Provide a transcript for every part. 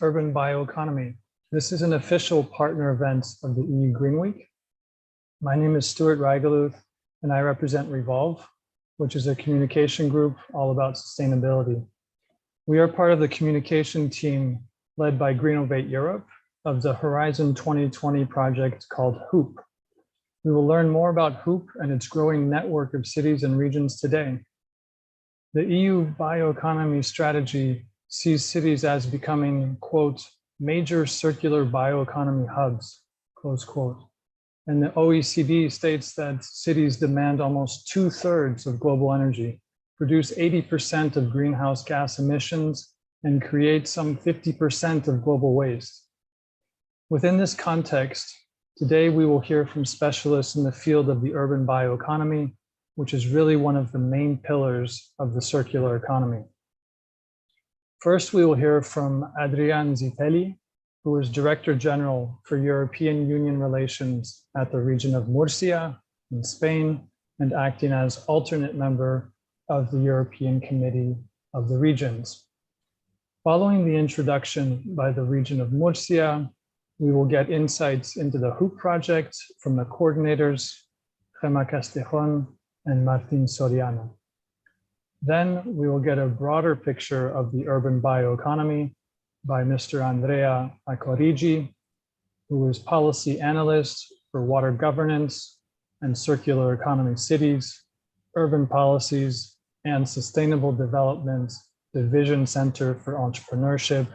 Urban Bioeconomy. This is an official partner event of the EU Green Week. My name is Stuart Reigeluth, and I represent Revolve, which is a communication group all about sustainability. We are part of the communication team led by Greenovate Europe of the Horizon 2020 project called HOOP. We will learn more about HOOP and its growing network of cities and regions today. The EU Bioeconomy Strategy sees cities as becoming, quote, major circular bioeconomy hubs, close quote. And the OECD states that cities demand almost 2/3 of global energy, produce 80% of greenhouse gas emissions, and create some 50% of global waste. Within this context, today we will hear from specialists in the field of the urban bioeconomy, which is really one of the main pillars of the circular economy. First, we will hear from Adrian Zitelli, who is Director General for European Union Relations at the region of Murcia in Spain, and acting as alternate member of the European Committee of the Regions. Following the introduction by the region of Murcia, we will get insights into the HOOP project from the coordinators, Gemma Castejon and Martin Soriano. Then we will get a broader picture of the urban bioeconomy by Mr. Andrea Accorigi, who is policy analyst for water governance and circular economy cities, urban policies, and sustainable development Division Center for Entrepreneurship,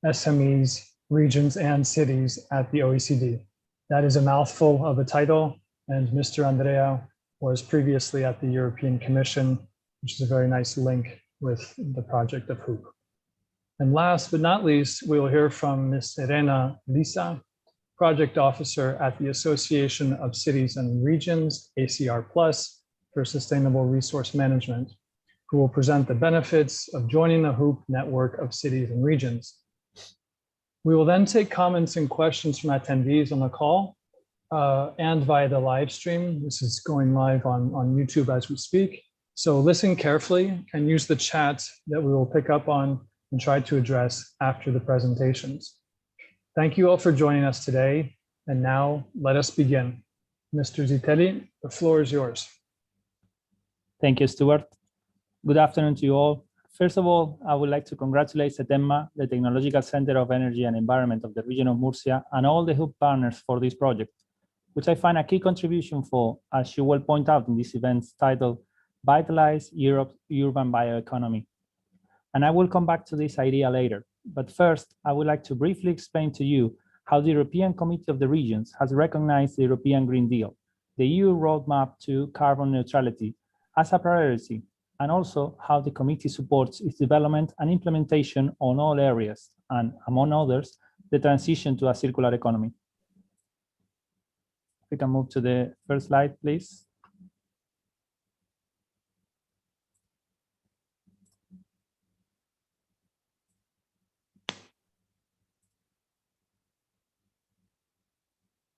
SMEs, regions, and cities at the OECD. That is a mouthful of a title, and Mr. Andrea was previously at the European Commission, which is a very nice link with the project of HOOP. And last but not least, we will hear from Ms. Elena Lisa, Project Officer at the Association of Cities and Regions, ACR+, for Sustainable Resource Management, who will present the benefits of joining the HOOP network of cities and regions. We will then take comments and questions from attendees on the call and via the live stream. This is going live on YouTube as we speak. So listen carefully and use the chat that we will pick up on and try to address after the presentations. Thank you all for joining us today. And now let us begin. Mr. Zitelli, the floor is yours. Thank you, Stuart. Good afternoon to you all. First of all, I would like to congratulate SETEMMA, the Technological Center of Energy and Environment of the region of Murcia, and all the HOOP partners for this project, which I find a key contribution for, as you will point out in this event titled Vitalise Europe's Urban Bioeconomy. And I will come back to this idea later. But first, I would like to briefly explain to you how the European Committee of the Regions has recognized the European Green Deal, the EU roadmap to carbon neutrality, as a priority, and also how the committee supports its development and implementation on all areas, and among others, the transition to a circular economy. We can move to the first slide, please.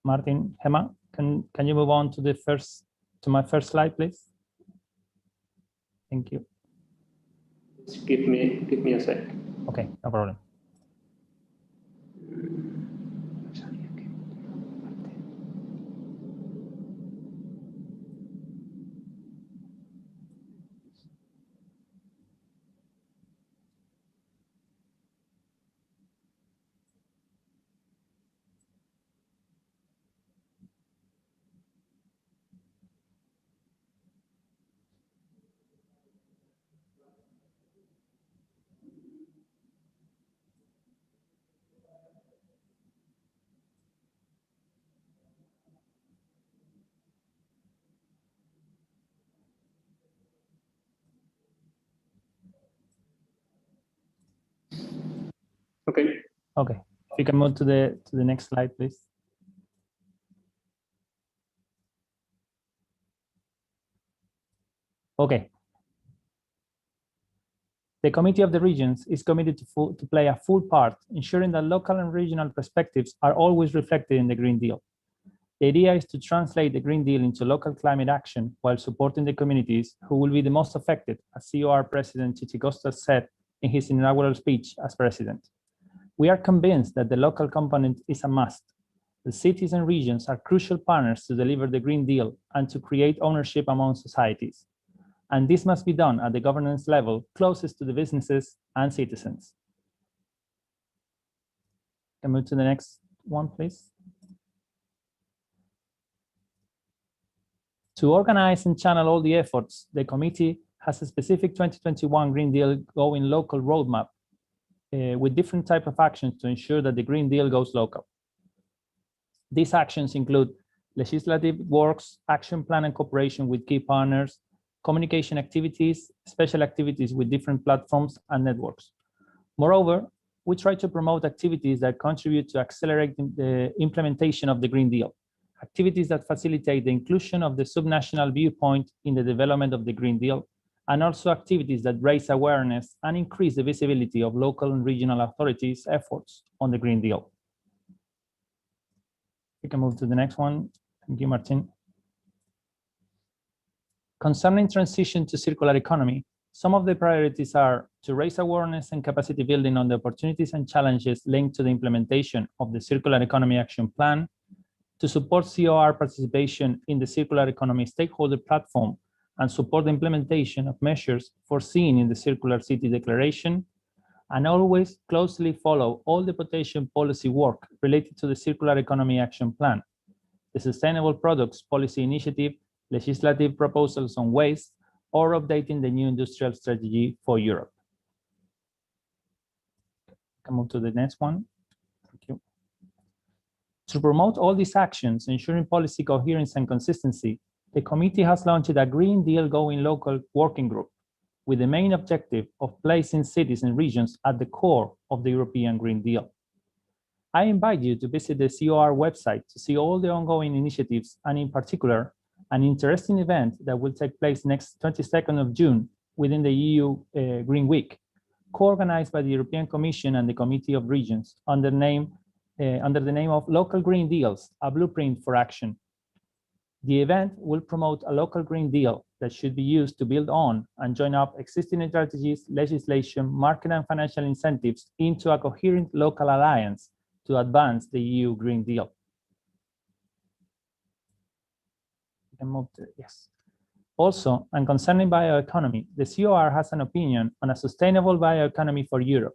Martin, Gemma, can you move on to my first slide, please? Thank you. Give me a sec. Okay, no problem. Okay. Okay, if you can move to the next slide, please. Okay. The Committee of the Regions is committed to play a full part, ensuring that local and regional perspectives are always reflected in the Green Deal. The idea is to translate the Green Deal into local climate action while supporting the communities who will be the most affected, as COR President Chichikostas said in his inaugural speech as president. We are convinced that the local component is a must. The cities and regions are crucial partners to deliver the Green Deal and to create ownership among societies. And this must be done at the governance level closest to the businesses and citizens. Can we move to the next one, please? To organize and channel all the efforts, the committee has a specific 2021 Green Deal Going Local roadmap with different types of actions to ensure that the Green Deal goes local. These actions include legislative works, action plan and cooperation with key partners, communication activities, special activities with different platforms and networks. Moreover, we try to promote activities that contribute to accelerating the implementation of the Green Deal, activities that facilitate the inclusion of the subnational viewpoint in the development of the Green Deal, and also activities that raise awareness and increase the visibility of local and regional authorities' efforts on the Green Deal. We can move to the next one. Thank you, Martin. Concerning transition to circular economy, some of the priorities are to raise awareness and capacity building on the opportunities and challenges linked to the implementation of the Circular Economy Action Plan, to support COR participation in the Circular Economy Stakeholder Platform and support the implementation of measures foreseen in the Circular City Declaration, and always closely follow all the potential policy work related to the Circular Economy Action Plan, the Sustainable Products Policy Initiative, legislative proposals on waste, or updating the new industrial strategy for Europe. Can move to the next one. Thank you. To promote all these actions, ensuring policy coherence and consistency, the committee has launched a Green Deal Going Local working group with the main objective of placing cities and regions at the core of the European Green Deal. I invite you to visit the COR website to see all the ongoing initiatives, and in particular, an interesting event that will take place next 22nd of June within the EU Green Week, co-organized by the European Commission and the Committee of Regions under the name of Local Green Deals, a Blueprint for Action. The event will promote a local Green Deal that should be used to build on and join up existing strategies, legislation, market and financial incentives into a coherent local alliance to advance the EU Green Deal. Yes. Also, and concerning bioeconomy, the COR has an opinion on a sustainable bioeconomy for Europe.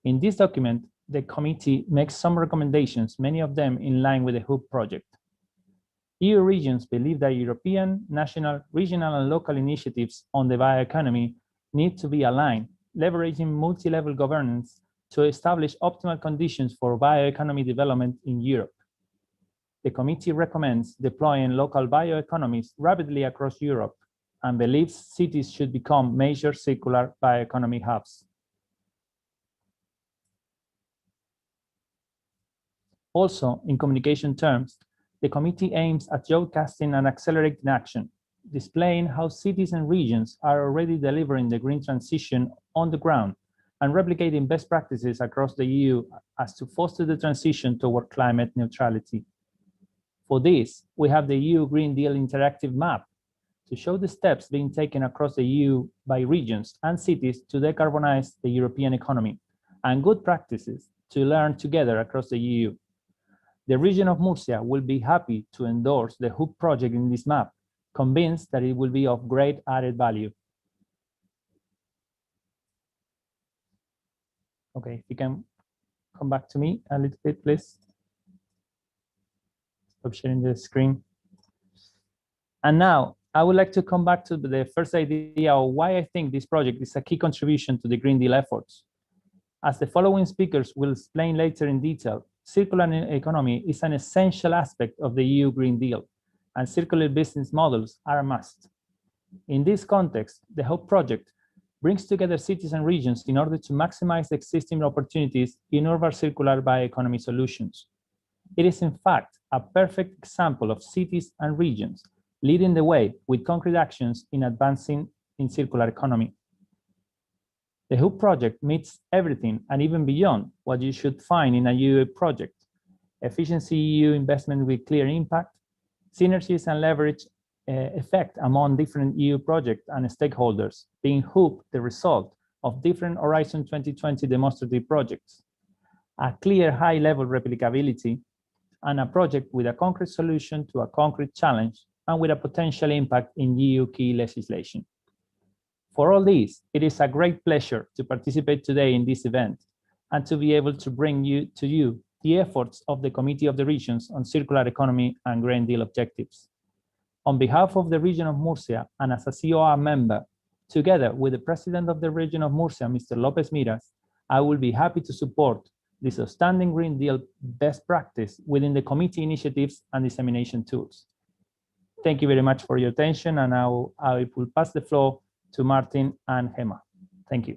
In this document, the committee makes some recommendations, many of them in line with the HOOP project. EU regions believe that European, national, regional, and local initiatives on the bioeconomy need to be aligned, leveraging multi-level governance to establish optimal conditions for bioeconomy development in Europe. The committee recommends deploying local bioeconomies rapidly across Europe and believes cities should become major circular bioeconomy hubs. Also, in communication terms, the committee aims at broadcasting and accelerating action, displaying how cities and regions are already delivering the green transition on the ground and replicating best practices across the EU as to foster the transition toward climate neutrality. For this, we have the EU Green Deal interactive map to show the steps being taken across the EU by regions and cities to decarbonize the European economy, and good practices to learn together across the EU. The region of Murcia will be happy to endorse the HOOP project in this map, convinced that it will be of great added value. Okay, if you can come back to me a little bit, please. Stop sharing the screen. And now, I would like to come back to the first idea of why I think this project is a key contribution to the Green Deal efforts. As the following speakers will explain later in detail, circular economy is an essential aspect of the EU Green Deal, and circular business models are a must. In this context, the HOPE project brings together cities and regions in order to maximize existing opportunities in urban circular bioeconomy solutions. It is in fact a perfect example of cities and regions leading the way with concrete actions in advancing in circular economy. The HOOP project meets everything and even beyond what you should find in a EU project: efficiency EU investment with clear impact, synergies and leverage effect among different EU projects and stakeholders, being HOOP the result of different Horizon 2020 demonstrative projects. a clear high-level replicability, and a project with a concrete solution to a concrete challenge and with a potential impact in EU key legislation. For all these, it is a great pleasure to participate today in this event and to be able to bring to you the efforts of the Committee of the Regions on Circular Economy and Green Deal objectives. On behalf of the region of Murcia and as a COR member, together with the President of the region of Murcia, Mr. Lopez Miras, I will be happy to support this outstanding Green Deal best practice within the committee initiatives and dissemination tools. Thank you very much for your attention, and I will pass the floor to Martin and Gemma. Thank you.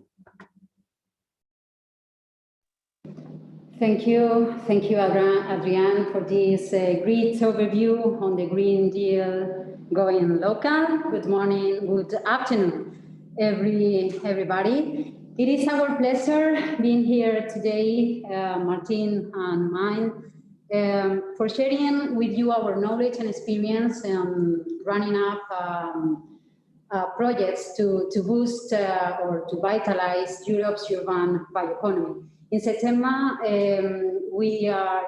Thank you, Adrian, for this great overview on the Green Deal going local. Good morning, good afternoon, everybody. It is our pleasure being here today, Martin and mine, for sharing with you our knowledge and experience running up projects to boost or to vitalize Europe's urban bioeconomy. In September,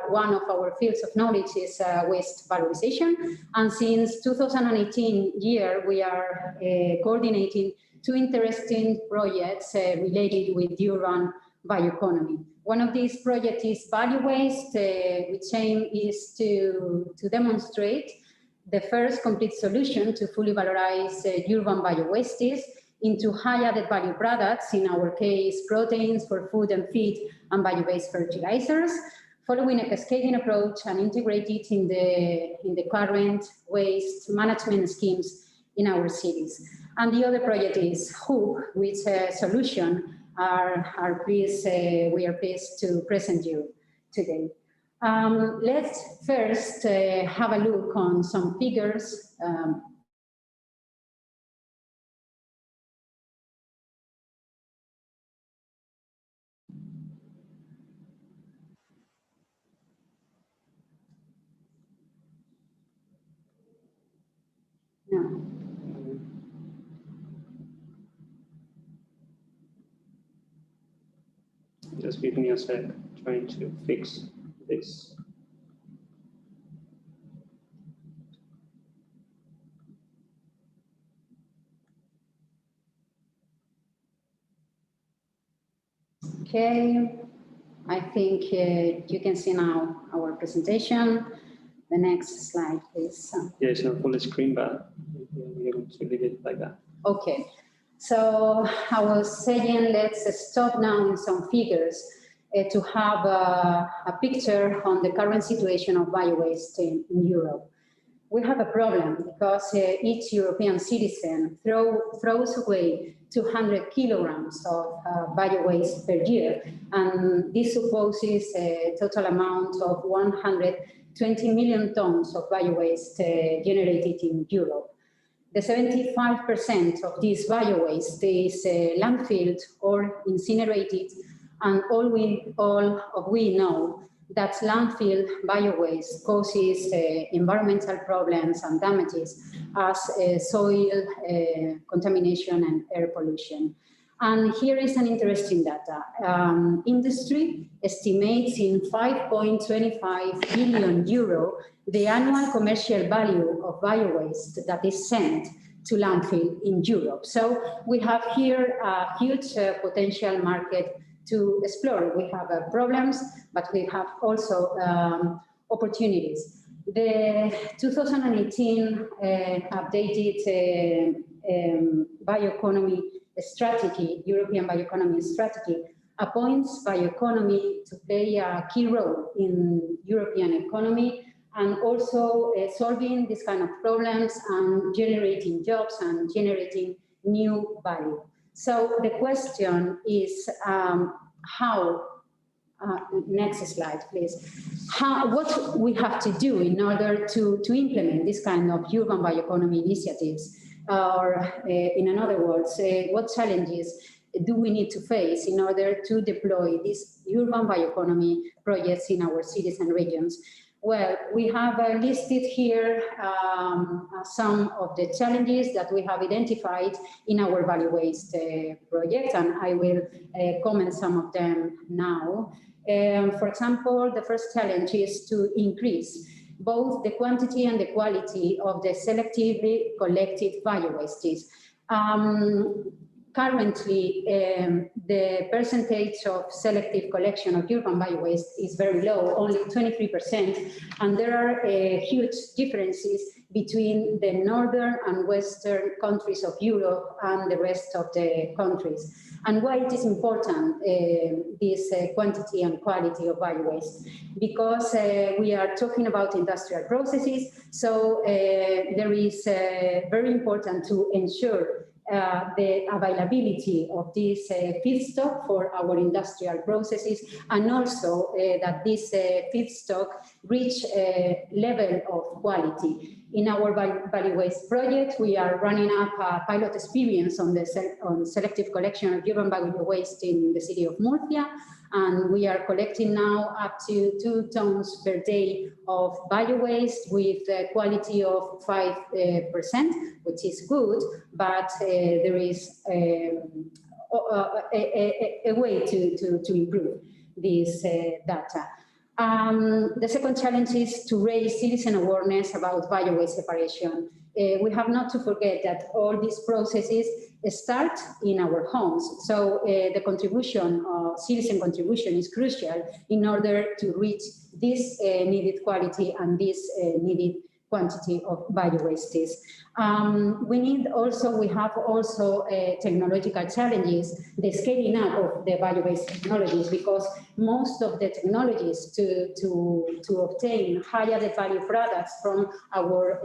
one of our fields of knowledge is waste valorization, and since 2018 we are coordinating two interesting projects related with urban bioeconomy. One of these projects is Biowaste, which aim is to demonstrate the first complete solution to fully valorize urban biowastes into high added value products, in our case, proteins for food and feed and bio-based fertilizers, following a cascading approach and integrated in the current waste management schemes in our cities. And the other project is HOOP, which solution we are pleased to present you today. Let's first have a look on some figures. No. Just give me a sec, trying to fix this. Okay, I think you can see now our presentation. The next slide, please. Yeah, it's not full screen, but we're going to leave it like that. Okay, so I was saying let's stop now in some figures to have a picture on the current situation of biowaste in Europe. We have a problem because each European citizen throws away 200 kilograms of biowaste per year, and this supposes a total amount of 120 million tons of biowaste generated in Europe. The 75% of this biowaste is landfilled or incinerated, and all we know that landfill biowaste causes environmental problems and damages as soil contamination and air pollution. And here is an interesting data. Industry estimates in 5.25 billion euro the annual commercial value of biowaste that is sent to landfill in Europe. So we have here a huge potential market to explore. We have problems, but we have also opportunities. The 2018 updated bioeconomy strategy, European Bioeconomy Strategy, appoints bioeconomy to play a key role in European economy and also solving these kind of problems and generating jobs and generating new value. So the question is next slide, please. What we have to do in order to implement this kind of urban bioeconomy initiatives, or in other words, what challenges do we need to face in order to deploy these urban bioeconomy projects in our cities and regions? Well, we have listed here some of the challenges that we have identified in our Biowaste project, and I will comment some of them now. For example, the first challenge is to increase both the quantity and the quality of the selectively collected biowastes. Currently, the percentage of selective collection of urban biowaste is very low, only 23%, and there are huge differences between the northern and western countries of Europe and the rest of the countries. And why it is important, this quantity and quality of biowaste? Because we are talking about industrial processes, so there is very important to ensure the availability of this feedstock for our industrial processes, and also that this feedstock reach a level of quality. In our Biowaste project, we are running up a pilot experience on selective collection of urban biowaste in the city of Murcia, and we are collecting now up to 2 tons per day of biowaste with a quality of 5%, which is good, but there is a way to improve this data. The second challenge is to raise citizen awareness about biowaste separation. We have not to forget that all these processes start in our homes. So the contribution, citizen contribution, is crucial in order to reach this needed quality and this needed quantity of biowastes. We have also technological challenges, the scaling up of the biowaste technologies, because most of the technologies to obtain high added value products from our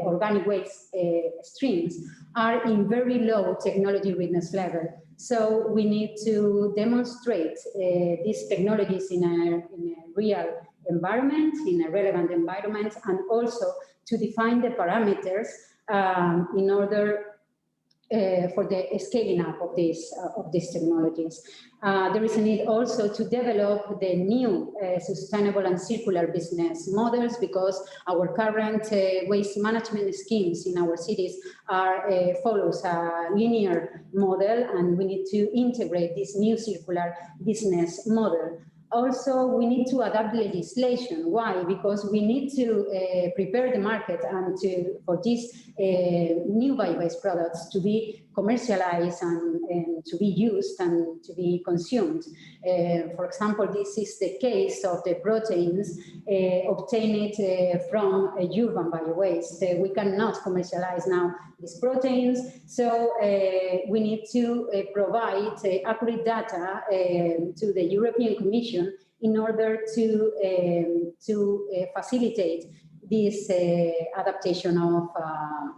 organic waste streams are in very low technology readiness level. So we need to demonstrate these technologies in a real environment, in a relevant environment, and also to define the parameters in order for the scaling up of these technologies. There is a need also to develop the new sustainable and circular business models, because our current waste management schemes in our cities follows a linear model, and we need to integrate this new circular business model. Also, we need to adapt legislation. Why? Because we need to prepare the market and for these new bio-based products to be commercialized and to be used and to be consumed. For example, this is the case of the proteins obtained from urban bio-waste. We cannot commercialize now these proteins, so we need to provide accurate data to the European Commission in order to facilitate this adaptation of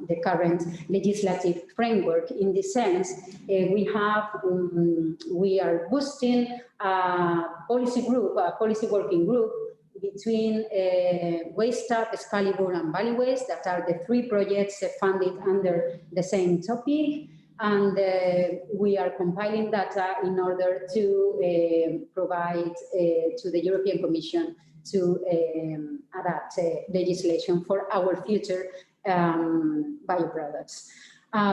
the current legislative framework. In this sense, we are boosting a policy working group between WasteUp, Excalibur, and Biowaste, that are the 3 projects funded under the same topic. And we are compiling data in order to provide to the European Commission to adapt legislation for our future bioproducts.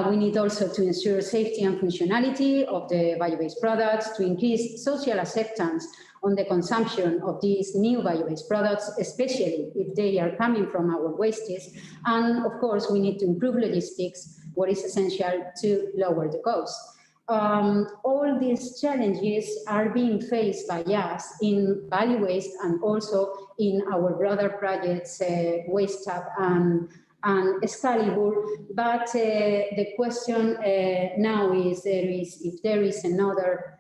We need also to ensure safety and functionality of the bio-based products, to increase social acceptance on the consumption of these new bio-based products, especially if they are coming from our wastes. And of course, we need to improve logistics, what is essential to lower the cost. All these challenges are being faced by us in Biowaste and also in our broader projects, WasteUp and Excalibur. But the question now is if there is another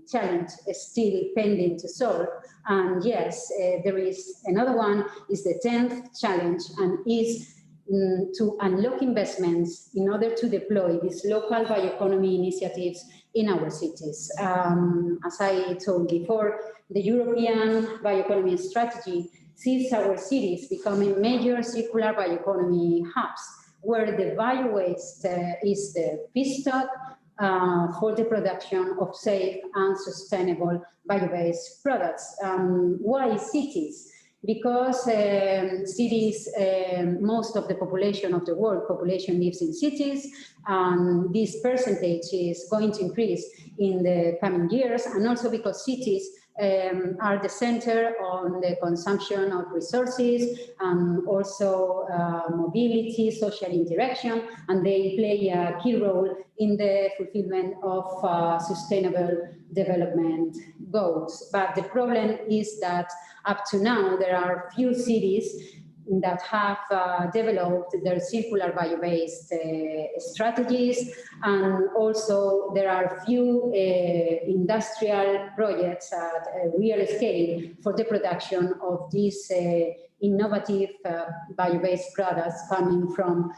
challenge still pending to solve. And yes, there is another one, is the 10th challenge, and is to unlock investments in order to deploy these local bioeconomy initiatives in our cities. As I told before, the European Bioeconomy Strategy sees our cities becoming major circular bioeconomy hubs, where the biowaste is the feedstock for the production of safe and sustainable bio-based products. Why cities? because cities, most of the population of the world population lives in cities, and this percentage is going to increase in the coming years, and also because cities are the center on the consumption of resources and also mobility, social interaction, and they play a key role in the fulfillment of sustainable development goals. But the problem is that up to now, there are few cities that have developed their circular bio-based strategies, and also there are few industrial projects at a real scale for the production of these innovative bio-based products coming from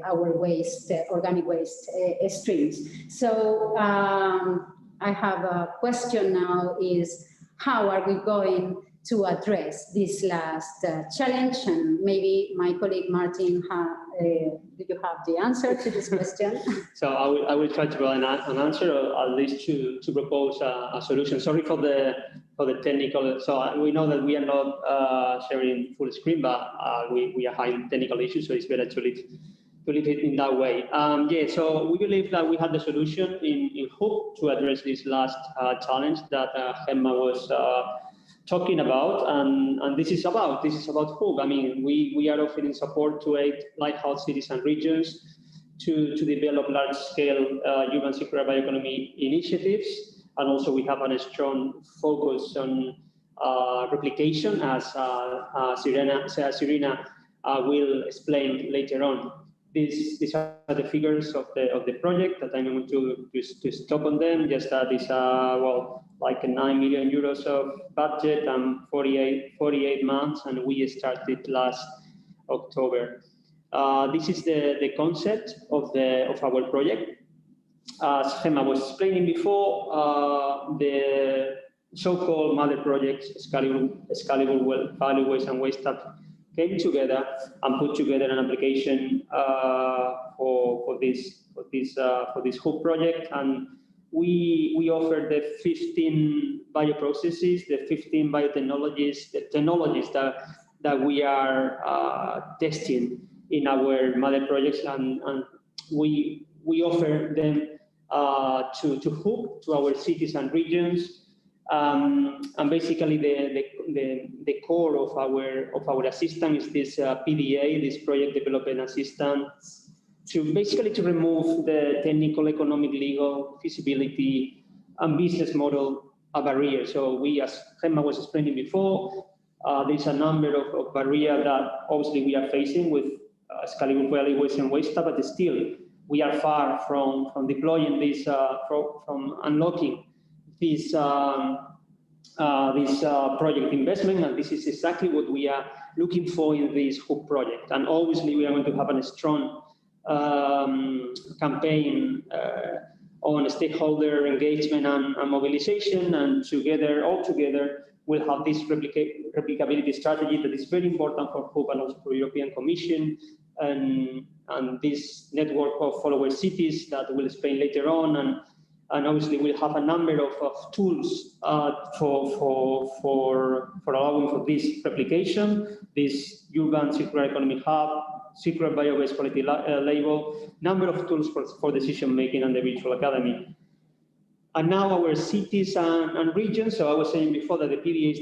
our waste, organic waste streams. So I have a question now is, how are we going to address this last challenge? And maybe my colleague Martin, do you have the answer to this question? So I will try to provide an answer, or at least to propose a solution. Sorry for the technical. So we know that we are not sharing full screen, but we are having technical issues, so it's better to leave it in that way. Yeah, so we believe that we have the solution in HOOP to address this last challenge that Gemma was talking about, and this is about HOOP. I mean, we are offering support to 8 lighthouse cities and regions to develop large-scale urban circular bioeconomy initiatives, and also we have a strong focus on replication, as Serena will explain later on. These are the figures of the project that I'm going to stop on them. Just that is well, like 9 million euros of budget and 48 months, and we started last October. This is the concept of our project. As Gemma was explaining before, the so-called mother projects, Scalable Value Waste and Waste Up, came together and put together an application for this HOOP project, and we offer the 15 bioprocesses, the 15 biotechnologies, the technologies that we are testing in our mother projects, and we offer them to HOOP, to our cities and regions. And basically, the core of our assistance is this PDA, this project development assistance, to basically to remove the technical, economic, legal, feasibility, and business model barriers. So we, as Gemma was explaining before, there's a number of barriers that obviously we are facing with Scalable Value Waste and Waste Up, but still we are far from deploying this, from unlocking this project investment, and this is exactly what we are looking for in this HOOP project. And obviously, we are going to have a strong campaign on stakeholder engagement and mobilization, and all together, we'll have this replicability strategy that is very important for HOOP and also for European Commission, and this network of follower cities that we'll explain later on, and obviously we'll have a number of tools for allowing for this replication, this urban circular economy hub, circular bio-based quality label, number of tools for decision making and the virtual academy. And now our cities and regions. So I was saying before that the PDA is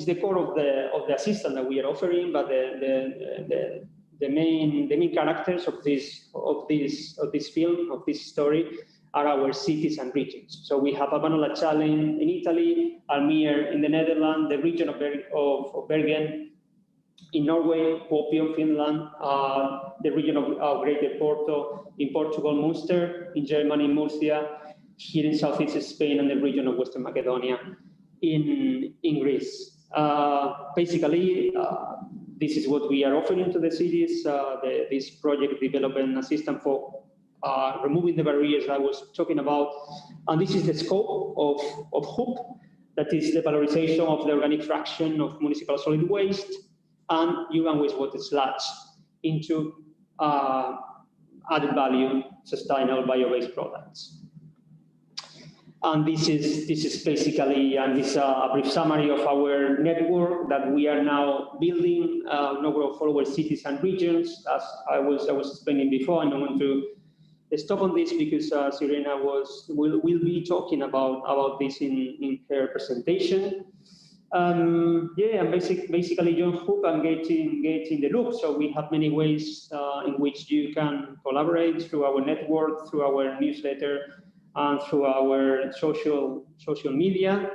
the core of the assistance that we are offering, but the main characters of this film, of this story, are our cities and regions. So we have Albano Lacciale in Italy, Almere in the Netherlands, the region of Bergen in Norway, Kuopio in Finland, the region of Greater Porto in Portugal, Munster in Germany, Murcia, here in southeast Spain, and the region of Western Macedonia in Greece. Basically, this is what we are offering to the cities, this project development assistance for removing the barriers I was talking about. And this is the scope of HOOP, that is the valorization of the organic fraction of municipal solid waste and urban wastewater sludge into added value sustainable bio-based products. And this is basically, and this is a brief summary of our network that we are now building, a number of follower cities and regions. As I was explaining before, I don't want to stop on this because Sirena will be talking about this in her presentation. Yeah, and basically John Hook and getting the loop. So we have many ways in which you can collaborate through our network, through our newsletter, and through our social media.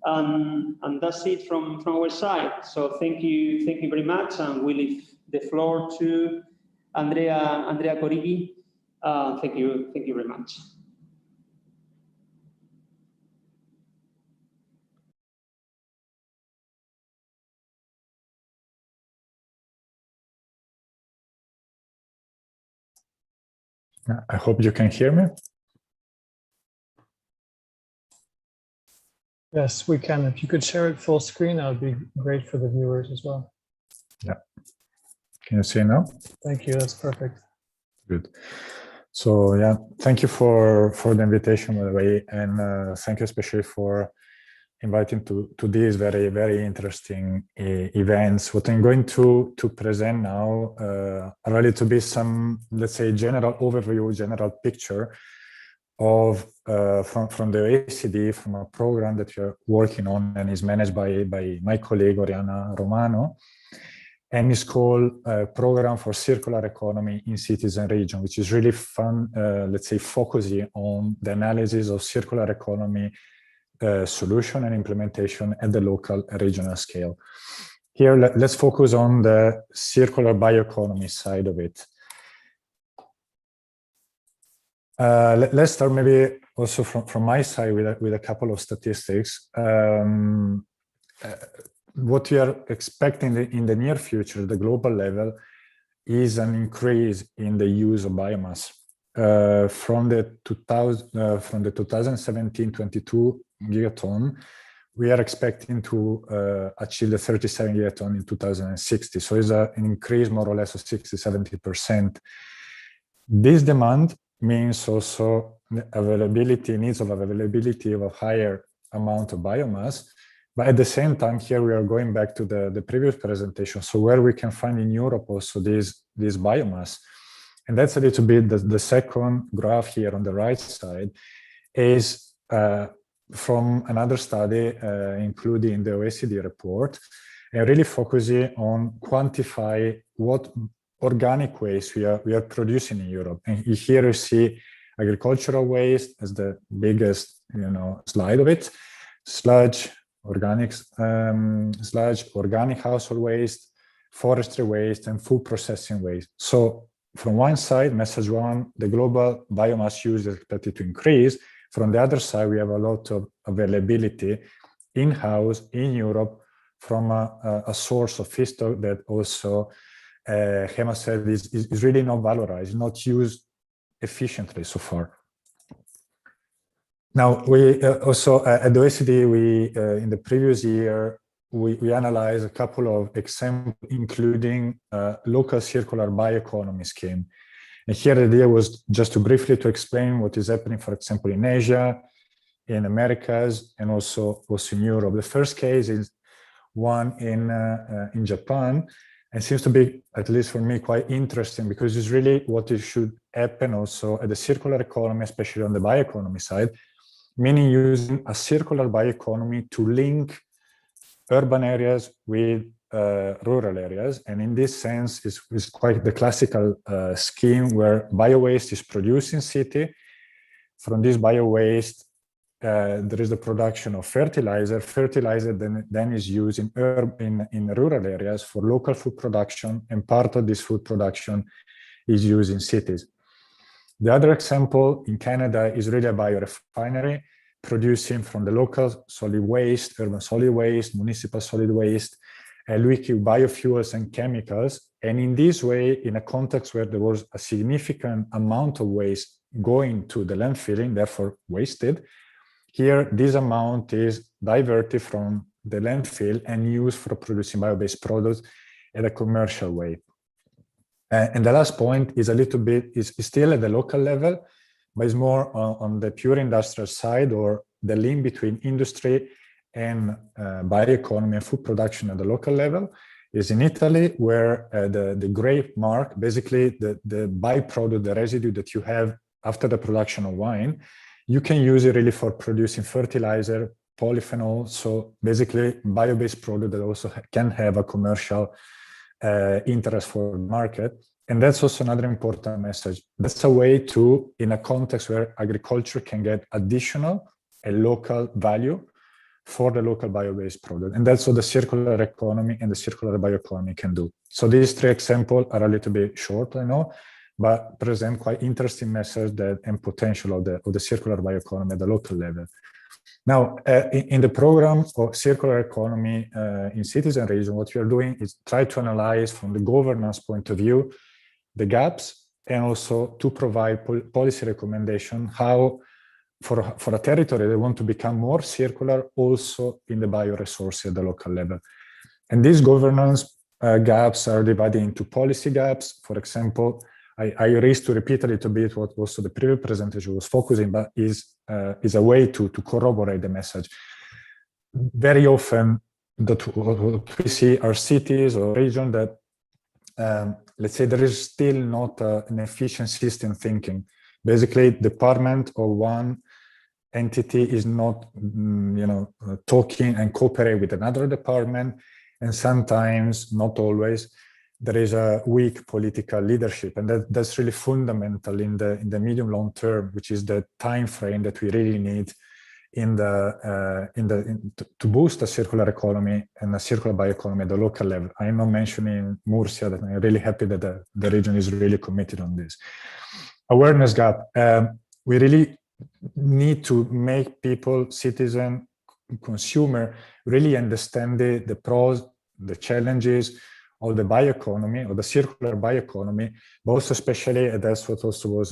And that's it from our side. So thank you very much, and we leave the floor to Andrea Corrigi. Thank you very much. I hope you can hear me. Yes, we can. If you could share it full screen, that would be great for the viewers as well. Yeah. Can you see now? Thank you. That's perfect. Good. So yeah, thank you for the invitation, by the way, and thank you especially for inviting to these very, very interesting events. What I'm going to present now are really to be some, let's say, general overview, general picture of from the OECD, from a program that we are working on and is managed by my colleague Oriana Romano, and it's called Program for Circular Economy in Cities and Regions, which is really fun, let's say, focusing on the analysis of circular economy solution and implementation at the local and regional scale. Here, let's focus on the circular bioeconomy side of it. Let's start maybe also from my side with a couple of statistics. What we are expecting in the near future, the global level, is an increase in the use of biomass. From the 2017-22 gigaton, we are expecting to achieve the 37 gigaton in 2060. So it's an increase more or less of 60–70%. This demand means also needs of availability of a higher amount of biomass. But at the same time, here we are going back to the previous presentation. So where we can find in Europe also this biomass. And that's a little bit the second graph here on the right side is from another study, including the OECD report, and really focusing on quantify what organic waste we are producing in Europe. And here you see agricultural waste as the biggest, slide of it, sludge, organic household waste, forestry waste, and food processing waste. So from one side, message one, the global biomass use is expected to increase. From the other side, we have a lot of availability in-house in Europe from a source of feedstock that also, Gemma said, is really not valorized, not used efficiently so far. Now, we also at the OECD, in the previous year, we analyzed a couple of examples, including local circular bioeconomy scheme. And here the idea was just to briefly explain what is happening, for example, in Asia, in Americas, and also in Europe. The first case is one in Japan, and seems to be, at least for me, quite interesting because it's really what it should happen also at the circular economy, especially on the bioeconomy side, meaning using a circular bioeconomy to link urban areas with rural areas. And in this sense, it's quite the classical scheme where biowaste is produced in city. From this biowaste, there is the production of fertilizer. Fertilizer then is used in rural areas for local food production, and part of this food production is used in cities. The other example in Canada is really a biorefinery producing from the local solid waste, urban solid waste, municipal solid waste, liquid biofuels and chemicals. And in this way, in a context where there was a significant amount of waste going to the landfilling, therefore wasted, here this amount is diverted from the landfill and used for producing bio-based products in a commercial way. And the last point is a little bit, is still at the local level, but it's more on the pure industrial side, or the link between industry and bioeconomy and food production at the local level, is in Italy, where the gray mark, basically the byproduct, the residue that you have after the production of wine, you can use it really for producing fertilizer, polyphenol, so basically bio-based product that also can have a commercial interest for the market. And that's also another important message. That's a way to, in a context where agriculture can get additional and local value for the local bio-based product. And that's what the circular economy and the circular bioeconomy can do. So these three examples are a little bit short, I know, but present quite interesting message that and potential of the circular bioeconomy at the local level. Now, in the program of circular economy in cities and regions, what we are doing is try to analyze from the governance point of view the gaps, and also to provide policy recommendation how for a territory they want to become more circular also in the bioresource at the local level. And these governance gaps are divided into policy gaps. For example, I risk to repeat a little bit what also the previous presentation was focusing, but is a way to corroborate the message. Very often, what we see are cities or regions that, let's say, there is still not an efficient system thinking. Basically, department or one entity is not, talking and cooperating with another department, and sometimes, not always, there is a weak political leadership, and that's really fundamental in the medium long term, which is the time frame that we really need to boost the circular economy and the circular bioeconomy at the local level. I'm not mentioning Murcia, that I'm really happy that the region is really committed on this. Awareness gap. We really need to make people, citizen, consumer, really understand the pros, the challenges of the bioeconomy, or the circular bioeconomy, but also especially, and that's what also was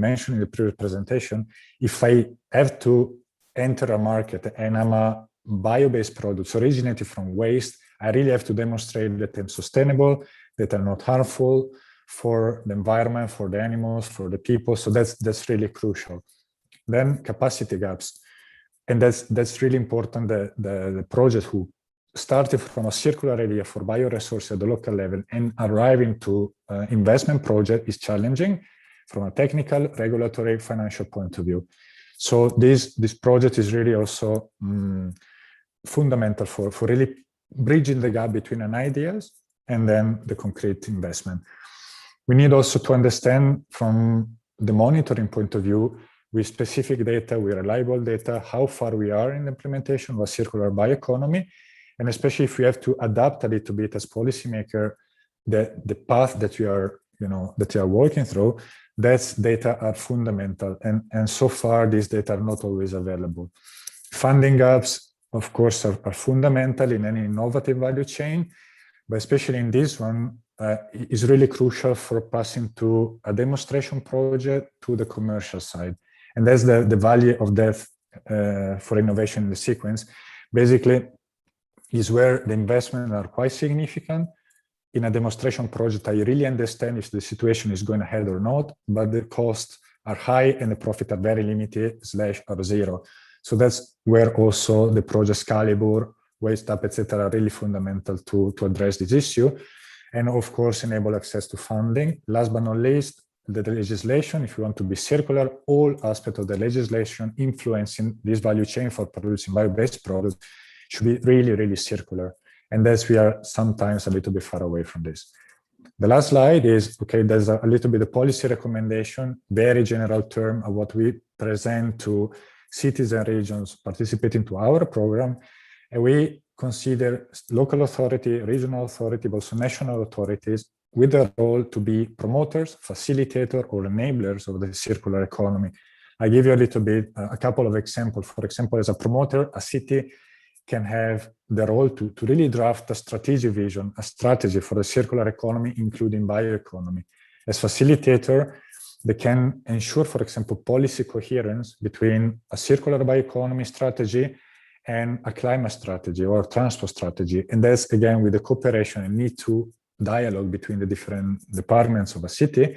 mentioned in the previous presentation, if I have to enter a market and I'm a bio-based product originated from waste, I really have to demonstrate that I'm sustainable, that I'm not harmful for the environment, for the animals, for the people. So that's really crucial. Then capacity gaps. And that's really important. The project who started from a circular idea for bioresources at the local level and arriving to investment project is challenging from a technical, regulatory, financial point of view. So this project is really also fundamental for really bridging the gap between an ideas and then the concrete investment. We need also to understand from the monitoring point of view, with specific data, with reliable data, how far we are in the implementation of a circular bioeconomy, and especially if we have to adapt a little bit as policymaker, the path that you are working through, that's data are fundamental. And so far, these data are not always available. Funding gaps, of course, are fundamental in any innovative value chain, but especially in this one, is really crucial for passing to a demonstration project to the commercial side. And that's the value of that for innovation in the sequence. Basically, is where the investments are quite significant. In a demonstration project, I really understand if the situation is going ahead or not, but the costs are high and the profit are very limited / or zero. So that's where also the project Scalibur, Waste Up, etc., are really fundamental to address this issue. And of course, enable access to funding. Last but not least, the legislation, if you want to be circular, all aspects of the legislation influencing this value chain for producing bio-based products should be really, really circular. And that's we are sometimes a little bit far away from this. The last slide is, okay, there's a little bit of policy recommendation, very general term of what we present to cities and regions participating to our program. And we consider local authority, regional authority, but also national authorities with the role to be promoters, facilitator, or enablers of the circular economy. I give you a couple of examples. For example, as a promoter, a city can have the role to really draft a strategic vision, a strategy for the circular economy, including bioeconomy. As facilitator, they can ensure, for example, policy coherence between a circular bioeconomy strategy and a climate strategy or transport strategy. And that's, again, with the cooperation and need to dialogue between the different departments of a city.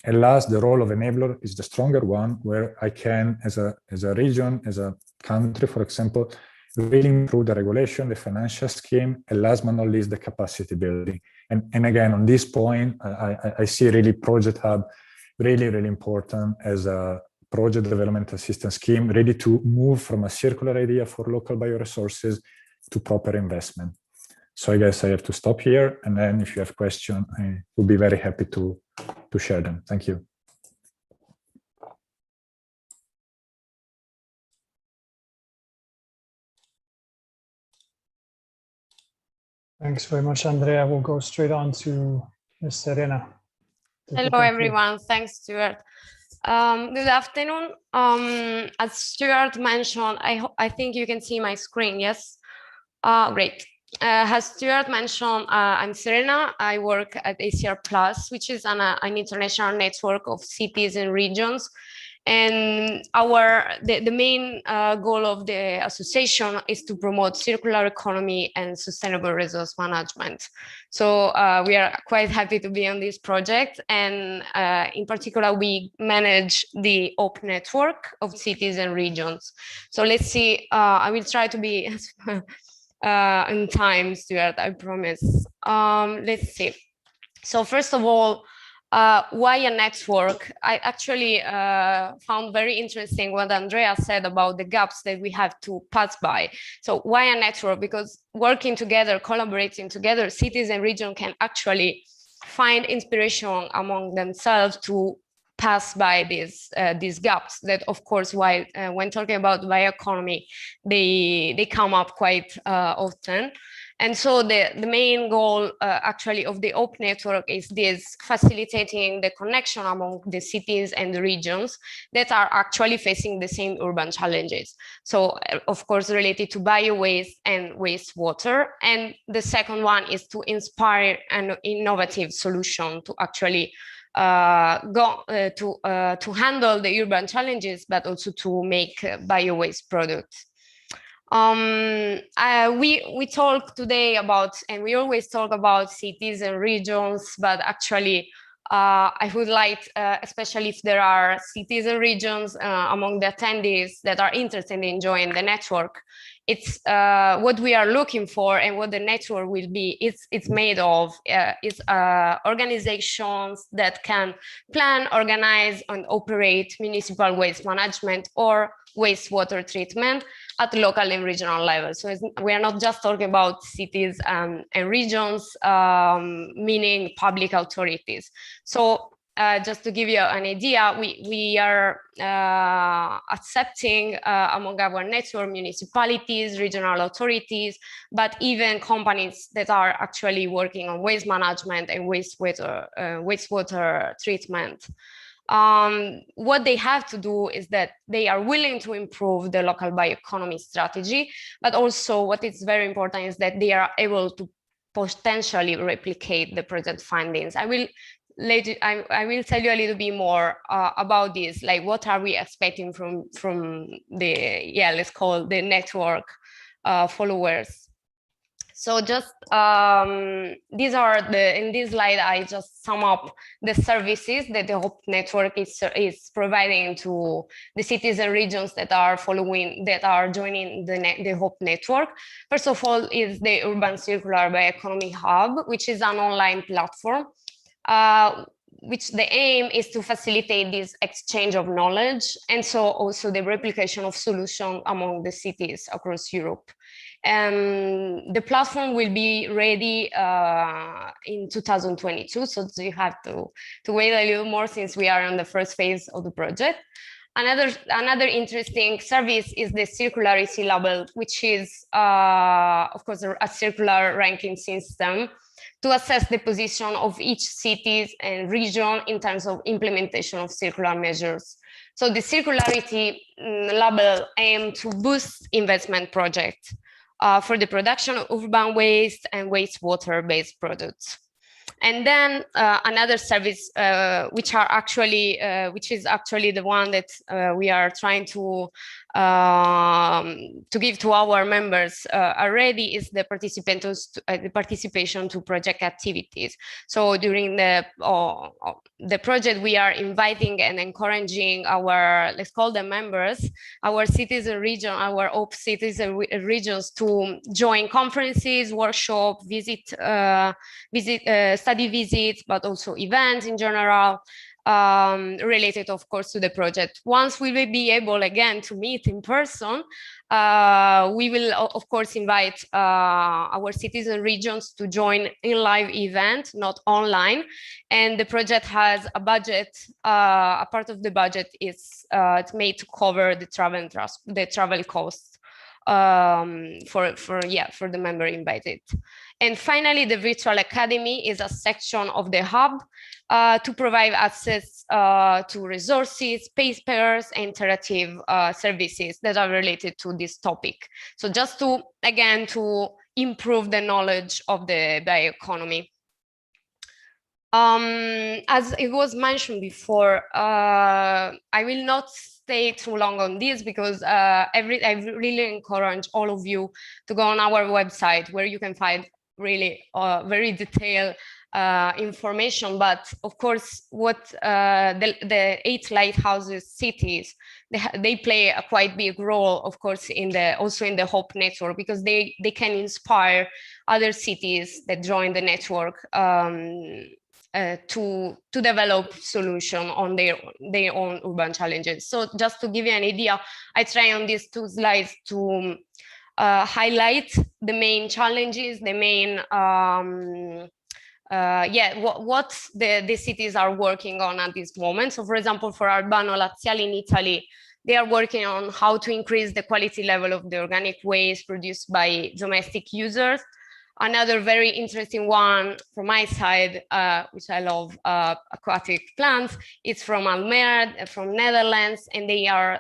And last, the role of enabler is the stronger one, where I can, as a region, as a country, for example, really improve the regulation, the financial scheme, and last but not least, the capacity building. And again, on this point, I see really Project Hub really, really important as a project development assistance scheme, ready to move from a circular idea for local bioresources to proper investment. So I guess I have to stop here, and then if you have questions, I would be very happy to share them. Thank you. Thanks very much, Andrea. We'll go straight on to Ms. Serena. Hello, everyone. Thanks, Stuart. Good afternoon. As Stuart mentioned, I think you can see my screen, yes? Great. As Stuart mentioned, I'm Serena. I work at ACR Plus, which is an international network of cities and regions. And the main goal of the association is to promote circular economy and sustainable resource management. So we are quite happy to be on this project. And in particular, we manage the OP network of cities and regions. So let's see, I will try to be in time, Stuart, I promise. Let's see. So first of all, why a network? I actually found very interesting what Andrea said about the gaps that we have to pass by. So why a network? Because working together, collaborating together, cities and regions can actually find inspiration among themselves to pass by these gaps that, of course, when talking about bioeconomy, they come up quite often. And so the main goal actually of the OP network is this, facilitating the connection among the cities and the regions that are actually facing the same urban challenges. So of course, related to biowaste and wastewater. And the second one is to inspire an innovative solution to actually to handle the urban challenges, but also to make biowaste products. We talk today about, and we always talk about cities and regions, but actually I would like, especially if there are cities and regions among the attendees that are interested in joining the network, it's what we are looking for and what the network will be. It's made of organizations that can plan, organize, and operate municipal waste management or wastewater treatment at local and regional level. So we are not just talking about cities and regions, meaning public authorities. So just to give you an idea, we are accepting among our network municipalities, regional authorities, but even companies that are actually working on waste management and wastewater treatment. What they have to do is that they are willing to improve the local bioeconomy strategy, but also what is very important is that they are able to potentially replicate the project findings. I will tell you a little bit more about this, like what are we expecting from the, let's call the network followers. So just these are in this slide, I just sum up the services that the HOPE network is providing to the cities and regions that are joining the HOPE network. First of all is the Urban Circular Bioeconomy Hub, which is an online platform, which the aim is to facilitate this exchange of knowledge, and so also the replication of solutions among the cities across Europe. The platform will be ready in 2022, so you have to wait a little more since we are on the first phase of the project. Another interesting service is the Circularity Label, which is, of course, a circular ranking system to assess the position of each city and region in terms of implementation of circular measures. So the Circularity Label aims to boost investment projects for the production of urban waste and wastewater-based products. And then another service, which is actually the one that we are trying to to give to our members already is the participation to project activities. So during the project, we are inviting and encouraging our, let's call them members, our cities and region, our OP cities and regions to join conferences, workshops, study visits, but also events in general, related, of course, to the project. Once we will be able again to meet in person, we will, of course, invite our cities and regions to join in live event, not online. And the project has a budget. A part of the budget is it's made to cover the travel costs for the member invited. And finally, the virtual academy is a section of the hub to provide access to resources, papers, and interactive services that are related to this topic. So just to, again, to improve the knowledge of the bioeconomy. As it was mentioned before, I will not stay too long on this because I really encourage all of you to go on our website where you can find really very detailed information. But of course, what the 8 lighthouses cities, they play a quite big role, of course, also in the HOPE network, because they can inspire other cities that join the network to develop solutions on their own urban challenges. So just to give you an idea, I try on these 2 slides to highlight the main challenges, the main what the cities are working on at this moment. So for example, for Albano Laziale in Italy, they are working on how to increase the quality level of the organic waste produced by domestic users. Another very interesting one from my side, which I love, Aquatic Plants, it's from Almere, from Netherlands, and they are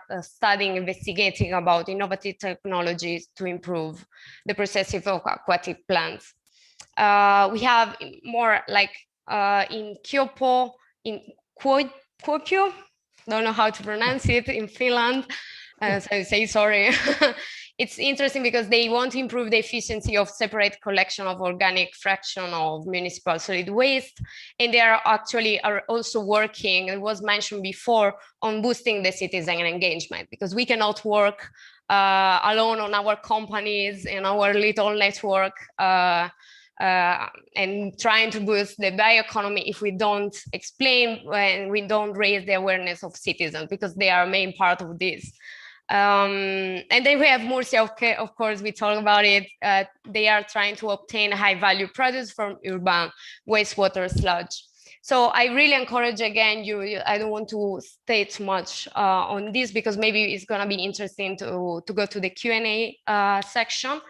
investigating about innovative technologies to improve the processing of aquatic plants. We have more like in Kuopio, don't know how to pronounce it, in Finland, so I say sorry. It's interesting because they want to improve the efficiency of separate collection of organic fraction of municipal solid waste. And they are also working, it was mentioned before, on boosting the citizen engagement, because we cannot work alone on our companies, in our little network, and trying to boost the bioeconomy if we don't explain and we don't raise the awareness of citizens, because they are a main part of this. And then we have Murcia, of course, we talk about it. They are trying to obtain high value products from urban wastewater sludge. So I really encourage, again, I don't want to stay too much on this, because maybe it's going to be interesting to go to the Q&A section.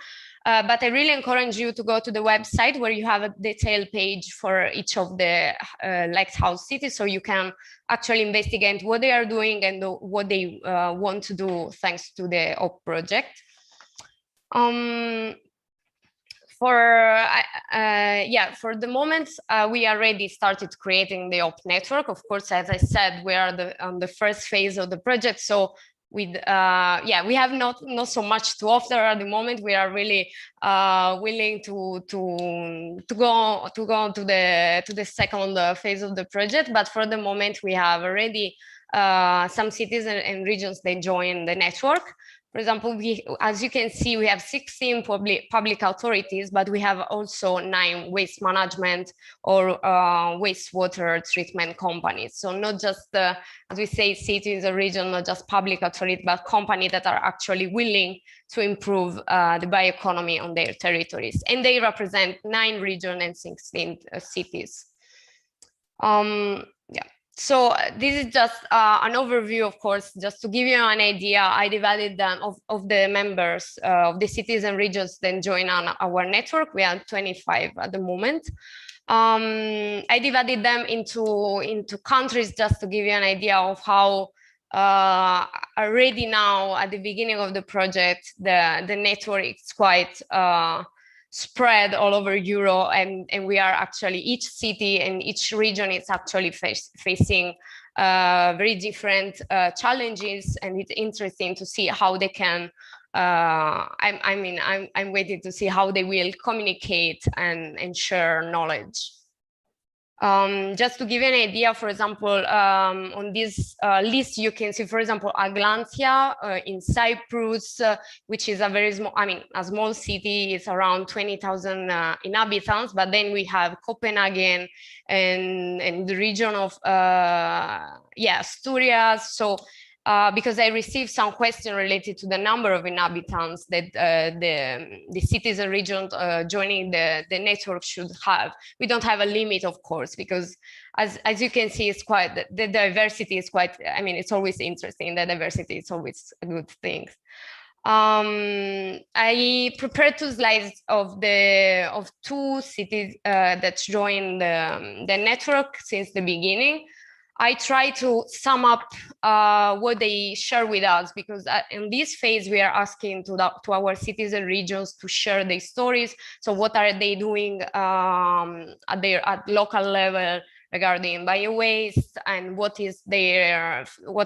But I really encourage you to go to the website where you have a detailed page for each of the lighthouse cities, so you can actually investigate what they are doing and what they want to do thanks to the OP project. For the moment, we already started creating the OP network. Of course, as I said, we are on the first phase of the project, so we have not so much to offer at the moment. We are really willing to go on to the second phase of the project, but for the moment we have already some cities and regions that join the network. For example, as you can see, we have 16 public authorities, but we have also 9 waste management or wastewater treatment companies. So not just, as we say, cities or region, not just public authorities, but companies that are actually willing to improve the bioeconomy on their territories. And they represent 9 regions and 16 cities. So this is just an overview, of course, just to give you an idea. I divided them of the members of the cities and regions that join on our network. We are 25 at the moment. I divided them into countries just to give you an idea of how already now at the beginning of the project, the network is quite spread all over Europe, and we are actually, each city and each region is actually facing very different challenges, and it's interesting to see how they can. I'm waiting to see how they will communicate and share knowledge. Just to give you an idea, for example, on this list, you can see, for example, Aglantia in Cyprus, which is a very small, a small city. It's around 20,000 inhabitants, but then we have Copenhagen and the region of, Asturias. So, because I received some questions related to the number of inhabitants that the cities and regions joining the network should have. We don't have a limit, of course, because as you can see, it's quite, the diversity is quite, it's always interesting. The diversity is always a good thing. I prepared 2 slides of two cities that joined the network since the beginning. I try to sum up what they share with us, because in this phase, we are asking to our cities and regions to share their stories. So what are they doing at local level regarding biowaste, and what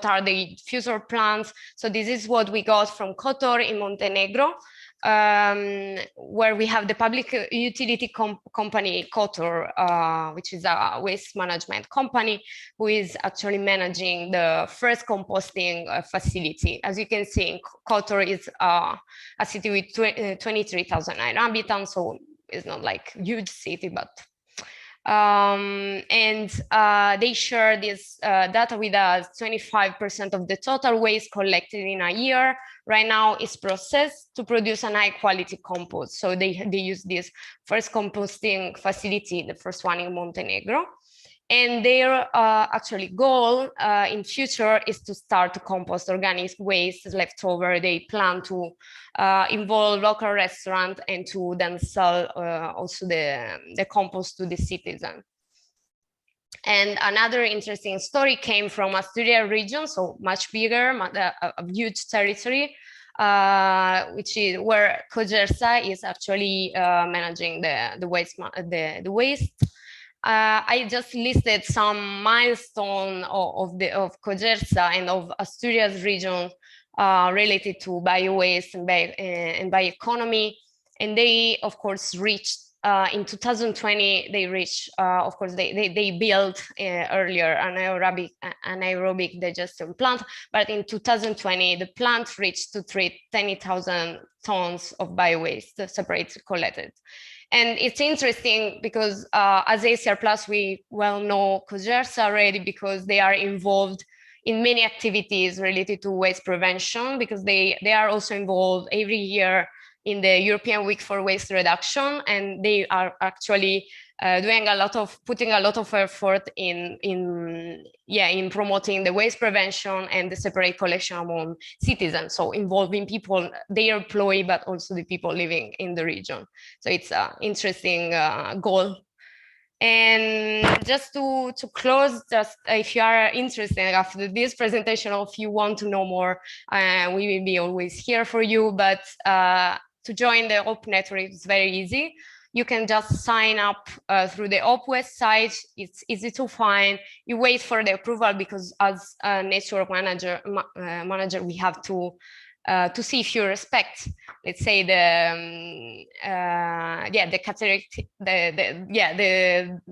are the future plans? So this is what we got from Kotor in Montenegro, where we have the public utility company Kotor, which is a waste management company, who is actually managing the first composting facility. As you can see, Kotor is a city with 23,000 inhabitants, so it's not like a huge city, but they share this data with us. 25% of the total waste collected in a year right now is processed to produce an high quality compost. So they use this first composting facility, the first one in Montenegro. And their actually goal in future is to start to compost organic waste leftover. They plan to involve local restaurants and to then sell also the compost to the citizens. And another interesting story came from Asturias region, so much bigger, a huge territory, which is where Cogersa is actually managing the waste. I just listed some milestone of Cogersa and of Asturias region related to biowaste and bioeconomy, and they of course reached in 2020. They reached of course they built earlier an anaerobic digestion plant, but in 2020 the plant reached to treat 20,000 tons of biowaste separated, collected. And it's interesting because as ACR Plus, we well know Cogersa already, because they are involved in many activities related to waste prevention, because they are also involved every year in the European Week for Waste Reduction, and they are actually putting a lot of effort in promoting the waste prevention and the separate collection among citizens. So involving people, their employee, but also the people living in the region. So it's an interesting goal. And just to close, just if you are interested after this presentation, or if you want to know more, we will be always here for you. But to join the OP network, it's very easy. You can just sign up through the OP website. It's easy to find. You wait for the approval, because as a network manager, we have to see if you respect, let's say, the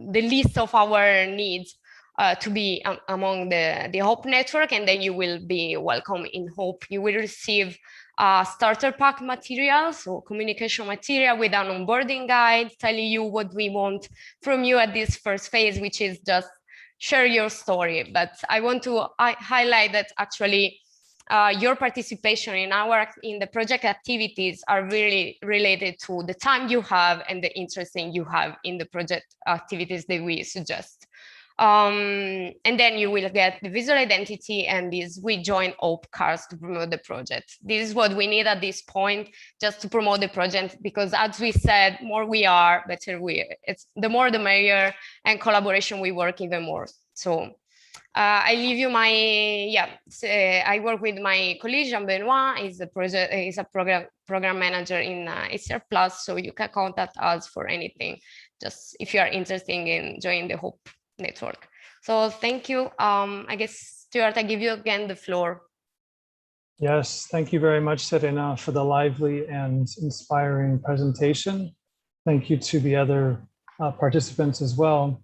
list of our needs to be among the HOPE network, and then you will be welcome in HOPE. You will receive starter pack material, so communication material with an onboarding guide telling you what we want from you at this first phase, which is just share your story. But I want to highlight that actually your participation in the project activities are really related to the time you have and the interest you have in the project activities that we suggest. And then you will get the visual identity and these we join OP cards to promote the project. This is what we need at this point, just to promote the project, because as we said, more we are, better it's the more the merrier, and collaboration we work even more. So I leave you I work with my colleague Jean-Benoit. He's a program manager in ACR Plus, so you can contact us for anything, just if you are interested in joining the HOPE network. So thank you. I guess, Stuart, I give you again the floor. Yes, thank you very much, Serena, for the lively and inspiring presentation. Thank you to the other participants as well.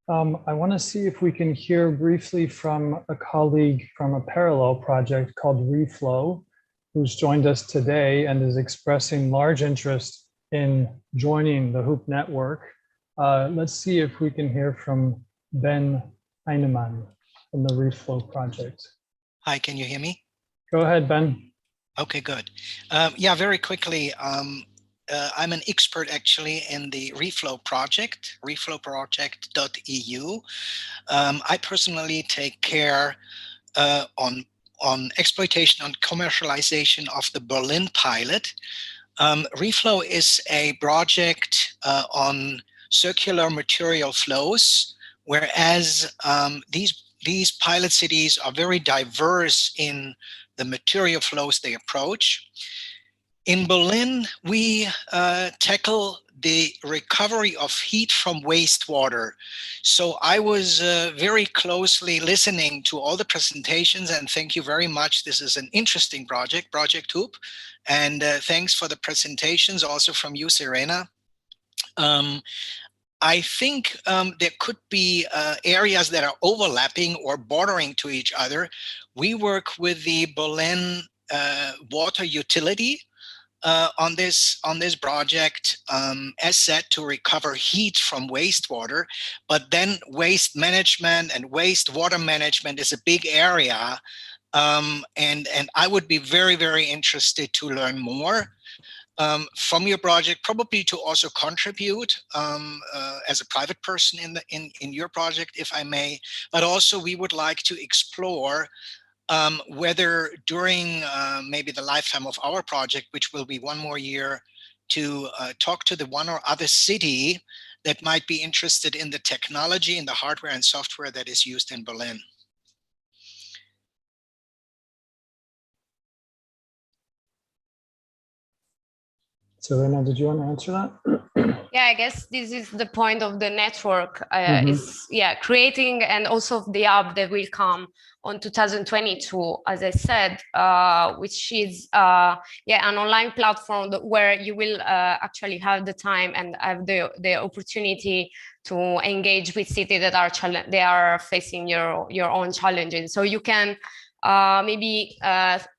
I want to see if we can hear briefly from a colleague from a parallel project called Reflow, who's joined us today and is expressing large interest in joining the HOOP network. Let's see if we can hear from Ben Heinemann from the Reflow project. Hi, can you hear me? Go ahead, Ben. Okay, good. Yeah, very quickly. I'm an expert actually in the Reflow project, reflowproject.eu. I personally take care on exploitation and commercialization of the Berlin pilot. Reflow is a project on circular material flows, whereas these pilot cities are very diverse in the material flows they approach. In Berlin, we tackle the recovery of heat from wastewater. So I was very closely listening to all the presentations, and thank you very much. This is an interesting project, Project HOOP. And thanks for the presentations also from you, Serena. I think there could be areas that are overlapping or bordering to each other. We work with the Berlin water utility on this project, as said, to recover heat from wastewater. But then waste management and wastewater management is a big area. And I would be very, very interested to learn more from your project, probably to also contribute as a private person in your project, if I may. But also we would like to explore whether during maybe the lifetime of our project, which will be 1 more year, to talk to the one or other city that might be interested in the technology and the hardware and software that is used in Berlin. Serena, did you want to answer that? Yeah, I guess this is the point of the network. Is creating, and also the app that will come on 2022, as I said, which is an online platform where you will actually have the time and have the opportunity to engage with cities that are facing your own challenges. So you can maybe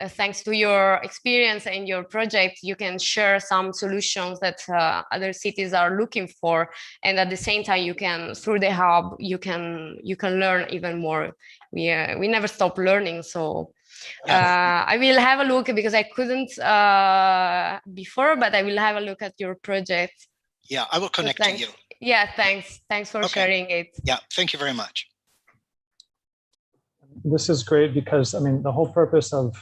thanks to your experience and your project, you can share some solutions that other cities are looking for, and at the same time, you can, through the hub, you can learn even more. We never stop learning, so I will have a look, because I couldn't before, but I will have a look at your project. Yeah, I will connect to you. Yeah, thanks for sharing it. Yeah, thank you very much. This is great because, I mean, the whole purpose of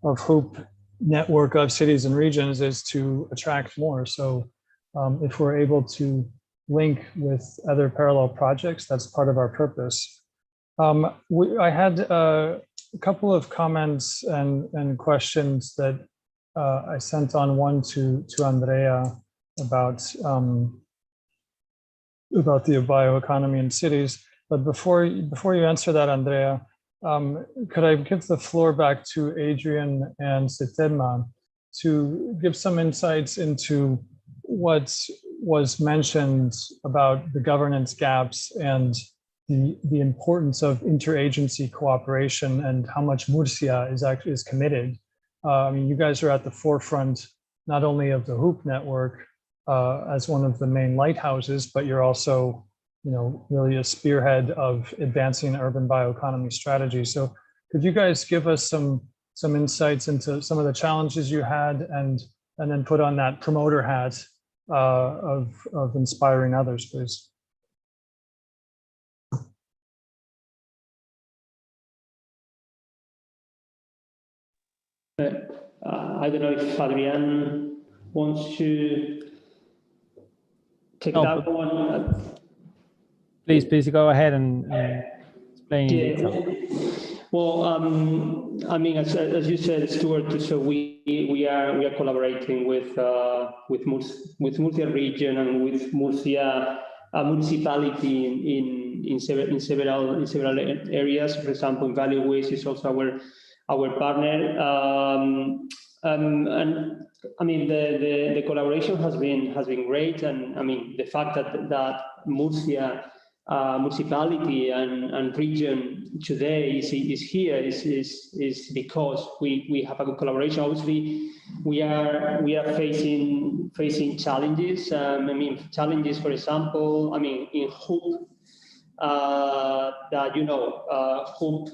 HOOP network of cities and regions is to attract more. So if we're able to link with other parallel projects, that's part of our purpose. I had a couple of comments and questions that I sent on, one to Andrea about the bioeconomy in cities. But before you answer that, Andrea, could I give the floor back to Adrian and Setema to give some insights into what was mentioned about the governance gaps and the importance of interagency cooperation and how much Murcia is committed. I mean, you guys are at the forefront not only of the HOOP network as one of the main lighthouses, but you're also, you know, really a spearhead of advancing urban bioeconomy strategy. So could you guys give us some insights into some of the challenges you had, and then put on that promoter hat of inspiring others, please? I don't know if Adrian wants to take that one. Please go ahead and explain. Yeah. Well, I mean, as you said, Stuart, so we are collaborating with Murcia region and with Murcia municipality in several areas. For example, in Biowaste is also our partner. And I mean, the collaboration has been great, and I mean, the fact that Murcia municipality and region today is here is because we have a good collaboration. Obviously, we are facing challenges. I mean, challenges, for example, I mean, in Hoop, that Hoop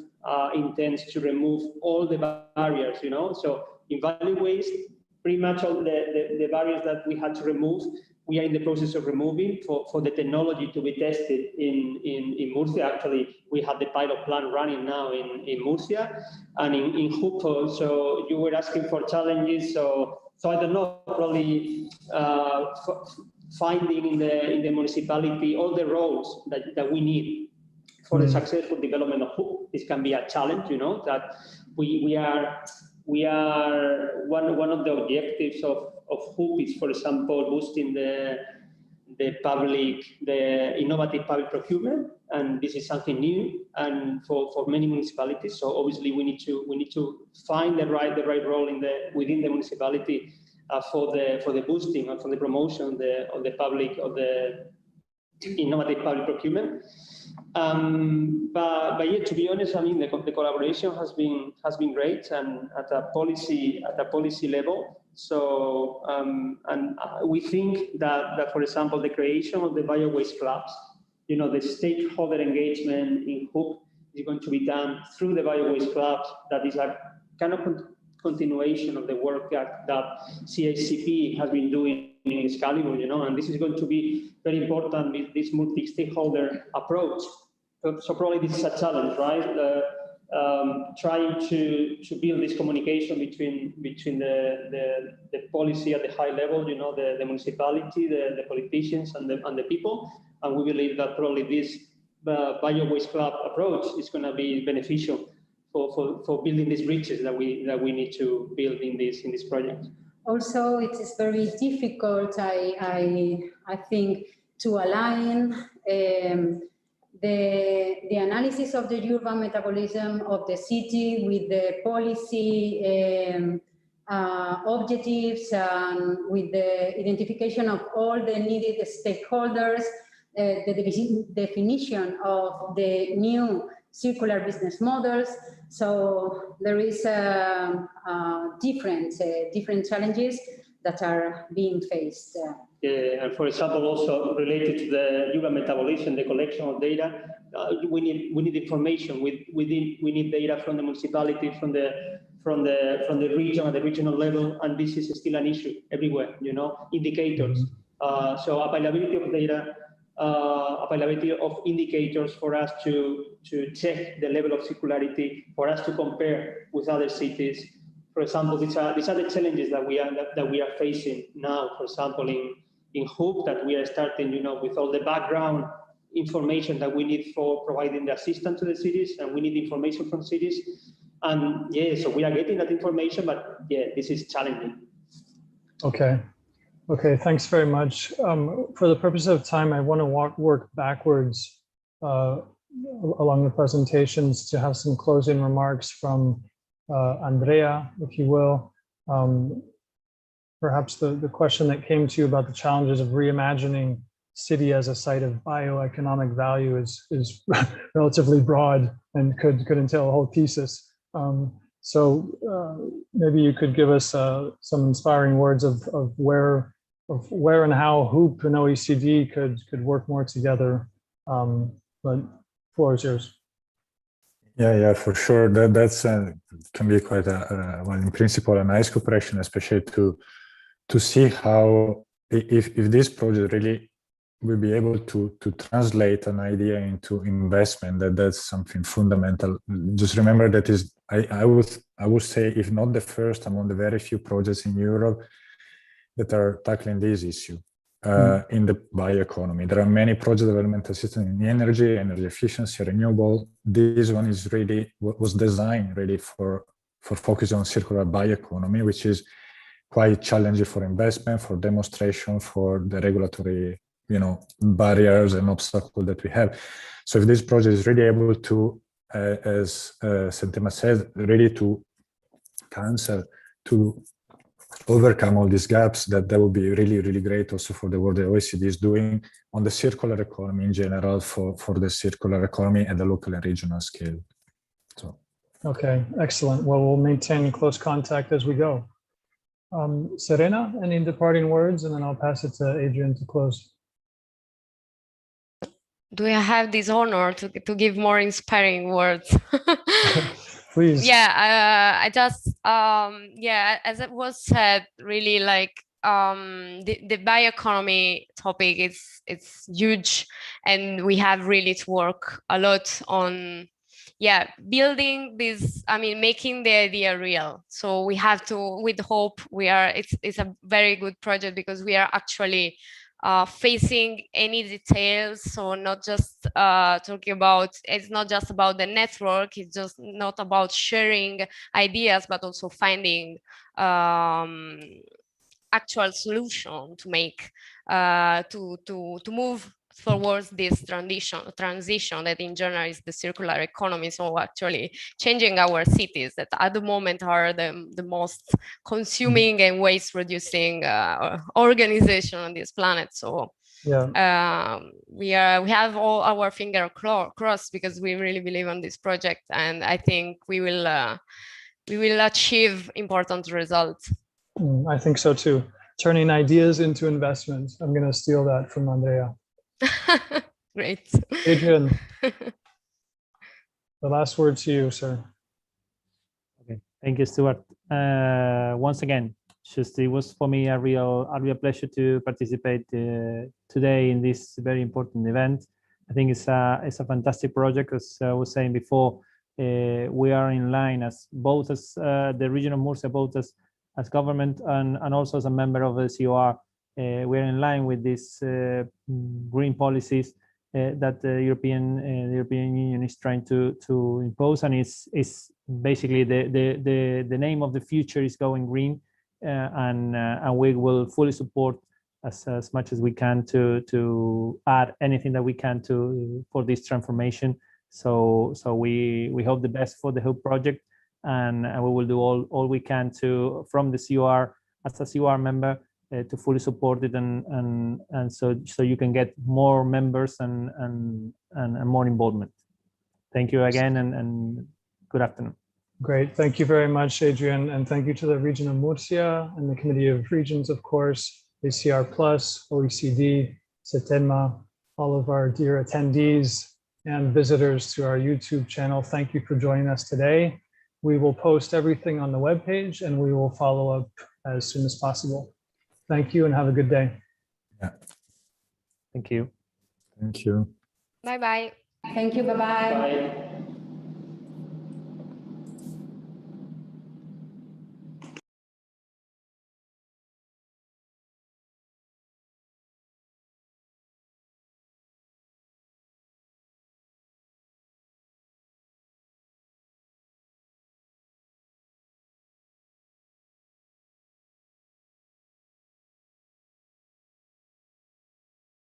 intends to remove all the barriers. So in Biowaste, pretty much all the barriers that we had to remove, we are in the process of removing for the technology to be tested in Murcia. Actually, we have the pilot plant running now in Murcia and in Hoop. So you were asking for challenges. So I don't know, probably finding in the municipality all the roles that we need for the successful development of Hoop. This can be a challenge, that we are one of the objectives of Hoop is, for example, boosting the innovative public procurement, and this is something new and for many municipalities. So obviously we need to find the right role within the municipality for the boosting and for the promotion of the innovative public procurement. But yeah, to be honest, I mean, the collaboration has been great, and at a policy level. So and we think that for example, the creation of the Biowaste clubs, the stakeholder engagement in Hoop is going to be done through the Biowaste clubs. That is a kind of continuation of the work that CICP has been doing in Excalibur, and this is going to be very important with this multi-stakeholder approach. So probably this is a challenge, right? Trying to build this communication between the policy at the high level, the municipality, the politicians, and the people. And we believe that probably this Biowaste club approach is going to be beneficial for building these bridges that we need to build in this project. Also, it is very difficult, I think, to align the analysis of the urban metabolism of the city with the policy objectives and with the identification of all the needed stakeholders, the definition of the new circular business models. So there is different challenges that are being faced. And for example, also related to the urban metabolism, the collection of data, we need information. We need data from the municipality, from the region at the regional level, and this is still an issue everywhere. Indicators. So availability of data, availability of indicators for us to check the level of circularity, for us to compare with other cities. For example, these are the challenges that we are facing now. For example, in Hoop, that we are starting, with all the background information that we need for providing the assistance to the cities, and we need information from cities. And yeah, so we are getting that information, but yeah, this is challenging. Okay, thanks very much. For the purpose of time, I want to work backwards along the presentations to have some closing remarks from Andrea, if you will. Perhaps the question that came to you about the challenges of reimagining city as a site of bioeconomic value is relatively broad and could entail a whole thesis. So maybe you could give us some inspiring words of where and how Hoop and OECD could work more together. But floor is yours. Yeah, for sure. That's can be quite well, in principle, a nice cooperation, especially to see how if this project really will be able to translate an idea into investment. That's something fundamental. Just remember that is I would say, if not the first, among the very few projects in Europe that are tackling this issue in the bioeconomy. There are many project development assistance in energy efficiency, renewable. This one is really was designed really for focus on circular bioeconomy, which is quite challenging for investment, for demonstration, for the regulatory barriers and obstacles that we have. So if this project is really able to, as Santema said, ready to answer, to overcome all these gaps, that would be really, really great also for the work the OECD is doing on the circular economy in general, for the circular economy at the local and regional scale. So. Okay, excellent. Well, we'll maintain close contact as we go. Serena, any departing words? And then I'll pass it to Adrian to close. Do I have this honor to give more inspiring words? Please. Yeah, I just, yeah, as it was said, really like the bioeconomy topic it's huge, and we have really to work a lot on, yeah, building this, I mean, making the idea real. So we have to, with hope, it's a very good project because we are actually facing any details. So not just talking about, it's not just about the network, it's just not about sharing ideas, but also finding actual solution to make, to move towards this transition that in general is the circular economy. So actually changing our cities that at the moment are the most consuming and waste producing organization on this planet. So yeah, we have all our finger crossed because we really believe on this project, and I think we will achieve important results. I think so too. Turning ideas into investments. I'm going to steal that from Andrea. Great. Adrian, the last word to you, sir. Okay, thank you, Stuart. Once again, it was for me a real pleasure to participate today in this very important event. I think it's a fantastic project. As I was saying before, we are in line as both as the region of Murcia, both as government and also as a member of the COR. We're in line with these green policies that the European Union is trying to impose, and it's basically the name of the future is going green, and we will fully support as much as we can to add anything that we can for this transformation. So we hope the best for the whole project, and we will do all we can from the COR as a COR member. To fully support it, and so you can get more members and more involvement. Thank you again, and good afternoon. Great, thank you very much, Adrian, and thank you to the region of Murcia and the Committee of Regions, of course, ACR+, OECD, Santema, all of our dear attendees and visitors to our YouTube channel. Thank you for joining us today. We will post everything on the webpage, and we will follow up as soon as possible. Thank you and have a good day. Yeah. Thank you. Thank you. Bye-bye. Thank you. Bye-bye. Bye.